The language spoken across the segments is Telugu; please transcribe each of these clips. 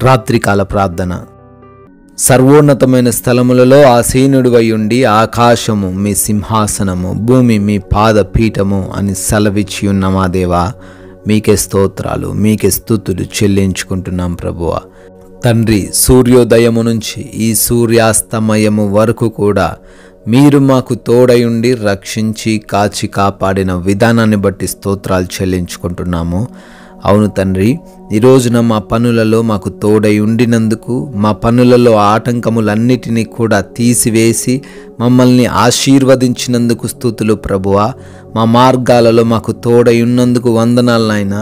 రాత్రికాల ప్రార్థన. సర్వోన్నతమైన స్థలములలో ఆసీనుడివై ఉండి ఆకాశము మీ సింహాసనము, భూమి మీ పాదపీఠము అని సెలవిచ్చి ఉన్న మా దేవా, మీకే స్తోత్రాలు, మీకే స్తుతులు చెల్లించుకుంటున్నాం ప్రభువా. తండ్రి, సూర్యోదయము నుంచి ఈ సూర్యాస్తమయము వరకు కూడా మీరు మాకు తోడై ఉండి రక్షించి కాచి కాపాడిన విధానాన్ని బట్టి స్తోత్రాలు చెల్లించుకుంటున్నాము. అవును తండ్రి, ఈ రోజున మా పనులలో మాకు తోడై ఉండినందుకు, మా పనులలో ఆటంకములన్నిటినీ కూడా తీసివేసి మమ్మల్ని ఆశీర్వదించినందుకు స్తుతులు ప్రభువా. మా మార్గాలలో మాకు తోడై ఉన్నందుకు వందనాలు నాయనా.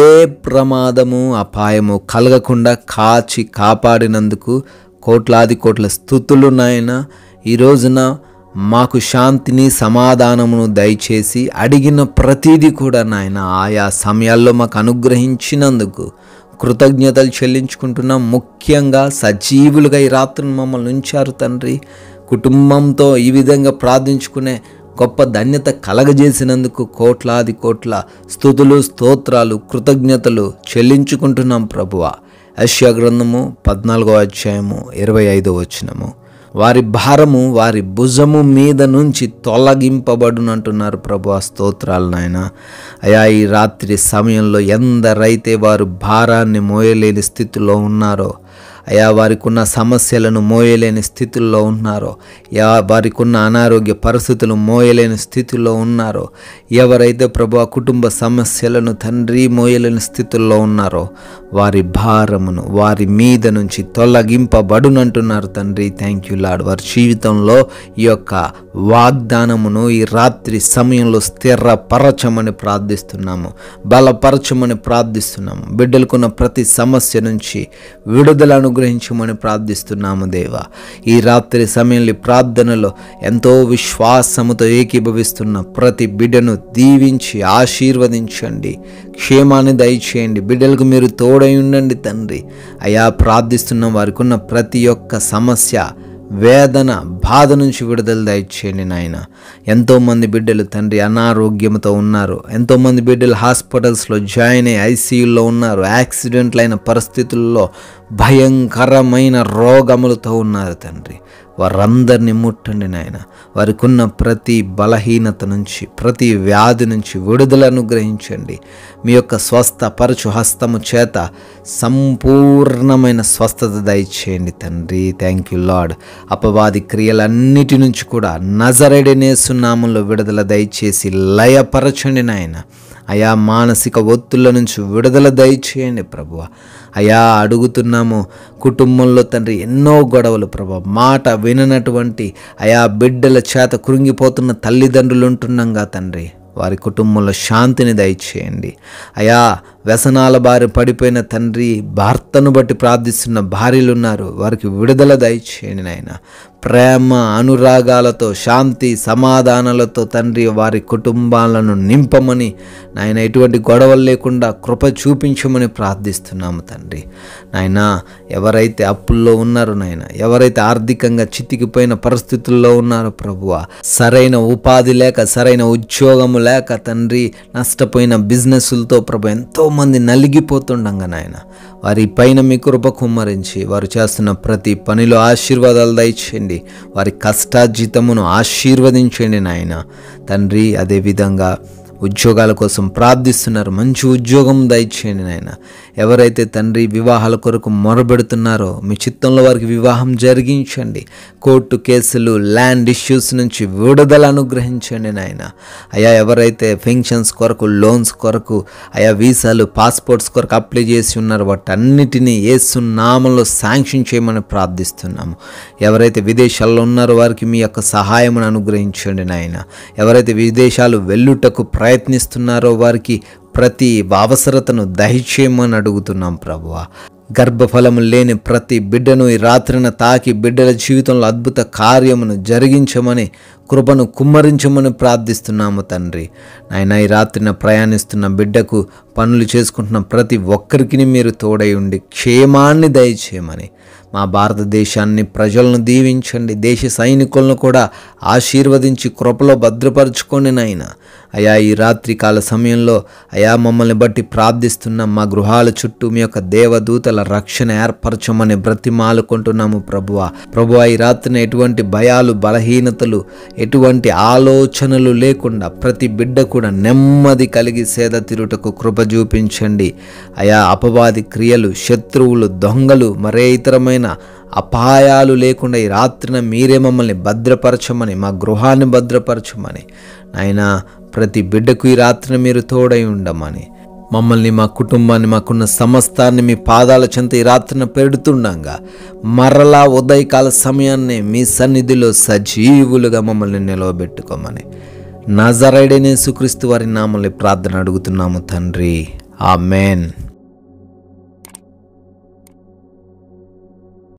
ఏ ప్రమాదము అపాయము కలగకుండా కాచి కాపాడినందుకు కోట్లాది కోట్ల స్తుతులు నాయనా. ఈ రోజున మాకు శాంతిని సమాధానమును దయచేసి అడిగిన ప్రతిదీ కూడా నాయన ఆయా సమయాల్లో మాకు అనుగ్రహించినందుకు కృతజ్ఞతలు చెల్లించుకుంటున్నాం. ముఖ్యంగా సజీవులుగా ఈ రాత్రిని మమ్మల్ని ఉంచారు తండ్రి. కుటుంబంతో ఈ విధంగా ప్రార్థించుకునే గొప్ప ధన్యత కలగజేసినందుకు కోట్లాది కోట్ల స్తుతులు, స్తోత్రాలు, కృతజ్ఞతలు చెల్లించుకుంటున్నాం ప్రభువా. యెషయా గ్రంథము 14:25 వారి భారము వారి భుజము మీద నుంచి తొలగింపబడునంటున్నారు ప్రభువా. స్తోత్రాలు నాయన. అయా, ఈ రాత్రి సమయంలో ఎందరైతే వారు భారాన్ని మోయలేని స్థితిలో ఉన్నారో, అయా వారికి ఉన్న సమస్యలను మోయలేని స్థితుల్లో ఉన్నారో, వారికి ఉన్న అనారోగ్య పరిస్థితులు మోయలేని స్థితిలో ఉన్నారో, ఎవరైతే ప్రభువా కుటుంబ సమస్యలను తండ్రి మోయలేని స్థితుల్లో ఉన్నారో, వారి భారమును వారి మీద నుంచి తొలగింపబడునంటున్నారు తండ్రి. Thank you lord. వారి జీవితంలో ఈ యొక్క వాగ్దానమును ఈ రాత్రి సమయంలో స్థిరపరచమని ప్రార్థిస్తున్నాము, బలపరచమని ప్రార్థిస్తున్నాము. బిడ్డలకున్న ప్రతి సమస్య నుంచి విడుదలను అనుగ్రహించమని ప్రార్థిస్తున్నాము దేవా. ఈ రాత్రి సమయంలో ప్రార్థనలో ఎంతో విశ్వాసముతో ఏకీభవిస్తున్న ప్రతి బిడ్డను దీవించి ఆశీర్వదించండి, క్షేమాన్ని దయచేయండి. బిడ్డలకు మీరు తోడై ఉండండి తండ్రి. అయా, ప్రార్థిస్తున్న వారికి ఉన్న ప్రతి ఒక్క సమస్య, వేదన, బాధ నుంచి విడుదల దయచేయండి నాయన. ఎంతోమంది బిడ్డలు తండ్రి అనారోగ్యంతో ఉన్నారు. ఎంతోమంది బిడ్డలు హాస్పిటల్స్లో జాయిన్ అయ్యి ఐసీయూలో ఉన్నారు. యాక్సిడెంట్లైన పరిస్థితుల్లో భయంకరమైన రోగములతో ఉన్నారు తండ్రి. వారందరినీ ముట్టండి నాయన. వారికి ఉన్న ప్రతి బలహీనత నుంచి, ప్రతి వ్యాధి నుంచి విడుదల అనుగ్రహించండి. మీ యొక్క స్వస్థపరచు హస్తము చేత సంపూర్ణమైన స్వస్థత దయచేయండి తండ్రి. Thank you lord. అపవాది క్రియలన్నిటి నుంచి కూడా నజరేయుడైన యేసు నామములో విడుదల దయచేసి లయపరచండి నాయన. అయా, మానసిక ఒత్తుల నుంచి విడుదల దయచేయండి ప్రభువ. అయా, అడుగుతున్నాము, కుటుంబంలో తండ్రి ఎన్నో గొడవలు ప్రభు, మాట విననటువంటి అయా బిడ్డల చేత కృంగిపోతున్న తల్లిదండ్రులు ఉంటున్నాగా తండ్రి, వారి కుటుంబంలో శాంతిని దయచేయండి. అయా, వ్యసనాల బారి పడిపోయిన తండ్రి, భర్తను బట్టి ప్రార్థిస్తున్న భార్యలు ఉన్నారు, వారికి విడుదల దయచేయండి నాయన. ప్రేమ, అనురాగాలతో, శాంతి, సమాధానాలతో తండ్రి వారి కుటుంబాలను నింపమని నాయన, ఎటువంటి గొడవలు లేకుండా కృప చూపించమని ప్రార్థిస్తున్నాము తండ్రి. నాయన, ఎవరైతే అప్పుల్లో ఉన్నారో నాయన, ఎవరైతే ఆర్థికంగా చితికిపోయిన పరిస్థితుల్లో ఉన్నారో ప్రభువా, సరైన ఉపాధి లేక, సరైన ఉద్యోగము లేక తండ్రి నష్టపోయిన బిజినెస్లతో ప్రభు ఎంతోమంది నలిగిపోతుండగా నాయన, వారి పైన మీ కృప కుమ్మరించి వారు చేస్తున్న ప్రతి పనిలో ఆశీర్వాదాలు దయచేయండి. వారి కష్టార్జితమును ఆశీర్వదించండి నాయన తండ్రి. అదేవిధంగా ఉద్యోగాల కోసం ప్రార్థిస్తున్నారు, మంచి ఉద్యోగం దయచేయండి నాయన. ఎవరైతే తండ్రి వివాహాల కొరకు మొరబెడుతున్నారో మీ చిత్తంలో వారికి వివాహం జరిగించండి. కోర్టు కేసులు, ల్యాండ్ ఇష్యూస్ నుంచి విడుదల అనుగ్రహించండి నాయన. అయా, ఎవరైతే పెన్షన్స్ కొరకు, లోన్స్ కొరకు, అయా వీసాలు, పాస్పోర్ట్స్ కొరకు అప్లై చేసి ఉన్నారో వాటన్నిటినీ యేసు నామములో శాంక్షన్ చేయమని ప్రార్థిస్తున్నాము. ఎవరైతే విదేశాల్లో ఉన్నారో వారికి మీ యొక్క సహాయమును అనుగ్రహించండి నాయన. ఎవరైతే విదేశాలు వెళ్ళుటకు ప్రయత్నిస్తున్నారో వారికి ప్రతి అవసరతను దయచేయమని అడుగుతున్నాం ప్రభువా. గర్భఫలము లేని ప్రతి బిడ్డను ఈ రాత్రిన తాకి బిడ్డల జీవితంలో అద్భుత కార్యమును జరిగించమని, కృపను కుమ్మరించమని ప్రార్థిస్తున్నాము తండ్రి. నాయన, ఈ రాత్రిన ప్రయాణిస్తున్న బిడ్డకు, పనులు చేసుకుంటున్న ప్రతి ఒక్కరికి మీరు తోడై ఉండి క్షేమాన్ని దయచేయమని, మా భారతదేశాన్ని, ప్రజలను దీవించండి. దేశ సైనికులను కూడా ఆశీర్వదించి కృపలో భద్రపరచుకోండి నాయన. అయా ఈ రాత్రి కాల సమయంలో అయా మమ్మల్ని బట్టి ప్రార్థిస్తున్నాం. మా గృహాల చుట్టూ మీ యొక్క దేవదూతల రక్షణ ఏర్పరచమని బ్రతిమాలుకుంటున్నాము ప్రభువా ఈ రాత్రిని ఎటువంటి భయాలు, బలహీనతలు, ఎటువంటి ఆలోచనలు లేకుండా ప్రతి బిడ్డ కూడా నెమ్మది కలిగి సేద తీరుటకు కృప చూపించండి. అయా అపవాది క్రియలు, శత్రువులు, దొంగలు, మరే ఇతరమైన అపాయాలు లేకుండా ఈ రాత్రిన మీరే మమ్మల్ని భద్రపరచమని, మా గృహాన్ని భద్రపరచమని, ఆయన ప్రతి బిడ్డకు ఈ రాత్రిన మీరు తోడై ఉండమని, మమ్మల్ని, మా కుటుంబాన్ని, మాకున్న సమస్తాన్ని మీ పాదాల చెంత ఈ రాత్రిన పెడుతుండగా మరలా ఉదయకాల సమయాన్ని మీ సన్నిధిలో సజీవులుగా మమ్మల్ని నిలవబెట్టుకోమని నజరేయుడైన యేసుక్రీస్తు వారి నామములో ప్రార్థన అడుగుతున్నాము తండ్రి. ఆమేన్.